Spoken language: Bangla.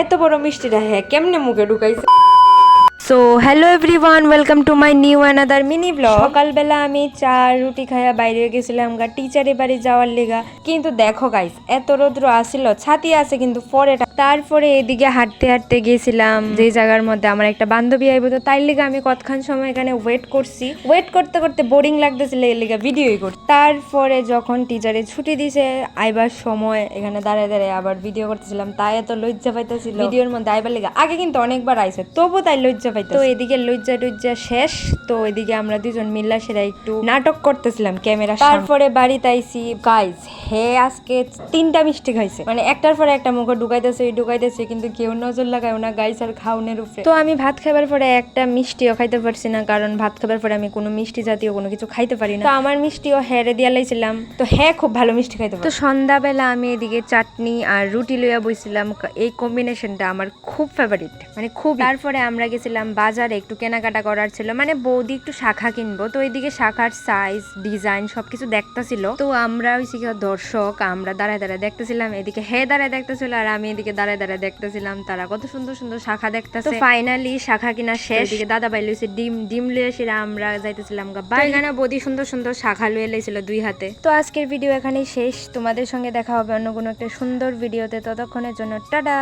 এত বড় মিষ্টিটা হ্যাঁ কেমনে মুখে ঢুকাইছে। So hello everyone, welcome to my new another mini blog. সকালবেলা আমি চা রুটি খাইয়া বাইরে গেছিলাম টিচারের বাড়ি যাওয়ার লেগা, কিন্তু দেখো গাইস এত রৌদ্র আসিল, ছাতি আছে কিন্তু পরে। তারপরে এদিকে হাঁটতে হাঁটতে গেছিলাম যে জায়গার মধ্যে আমার একটা বান্ধবী আইব, তো তাই লেগে আমি কতক্ষণ সময় এখানে ওয়েট করছি। ওয়েট করতে করতে বোরিং লাগতেছিল, এই লেগে ভিডিওই করছি। তারপরে যখন টিচারে ছুটি দিছে আইবার সময় এখানে দাঁড়ায় দাঁড়ায় আবার ভিডিও করতেছিলাম, তাই এত লজ্জা পাইতেছিল ভিডিওর মধ্যে আইবার লেগে। আগে কিন্তু অনেকবার আইছে, তবু তাই লজ্জা পাইতে। তো এদিকে লজ্জা টজ্জা শেষ, তো এদিকে আমরা দুজন মিল্লা সেরা একটু নাটক করতেছিলাম ক্যামেরা। তারপরে বাড়িতে আইছি গাইজ, হে আজকে 3টা মিষ্টি খাইছে, মানে একটার পরে একটা মুখে ঢুকাইতেছে কিন্তু কেউ নজর লাগায় না গাইস আর খাওনের উপরে। তো আমি ভাত খাবার পরে একটা মিষ্টিও খাইতে পারছি না, কারণ ভাত খাবার পরে আমি কোনো মিষ্টি জাতীয় কোনো কিছু খাইতে পারি না। তো আমার মিষ্টিও হেরে দিয়া লাইছিলাম, তো হ্যাঁ খুব ভালো মিষ্টি খাইতে পারে। তো সন্ধ্যাবেলা আমি এদিকে চাটনি আর রুটি লইয়া বইছিলাম, এই কম্বিনেশনটা আমার খুব ফেভারিট, মানে খুব। তারপরে আমরা গেছিলাম বাজারে, একটু কেনাকাটা করার ছিল, মানে বৌদি একটু শাখা কিনবো, তো এইদিকে শাখার সাইজ ডিজাইন সবকিছু দেখতেছিল। তো আমরা হইছি কি দর্শক, আমরা দাঁড়ায় দাঁড়ায় দেখতেছিলাম, এদিকে হে দাঁড়ায় দেখতেছিল আর আমি এদিকে দাঁড়ায় দাঁড়ায় দেখতেছিলাম তারা কত সুন্দর সুন্দর শাখা দেখতেছে। তো ফাইনালি শাখা কিনা শেষ, এদিকে দাদা ভাই লইছে ডিম লইয়া সেরা আমরা যাইতেছিলাম এখানে বৌদি সুন্দর সুন্দর শাখা লইয়া লাইছিল 2 হাতে। তো আজকের ভিডিও এখানেই শেষ, তোমাদের সঙ্গে দেখা হবে অন্য কোনো একটা সুন্দর ভিডিওতে, ততক্ষণের জন্য টাটা।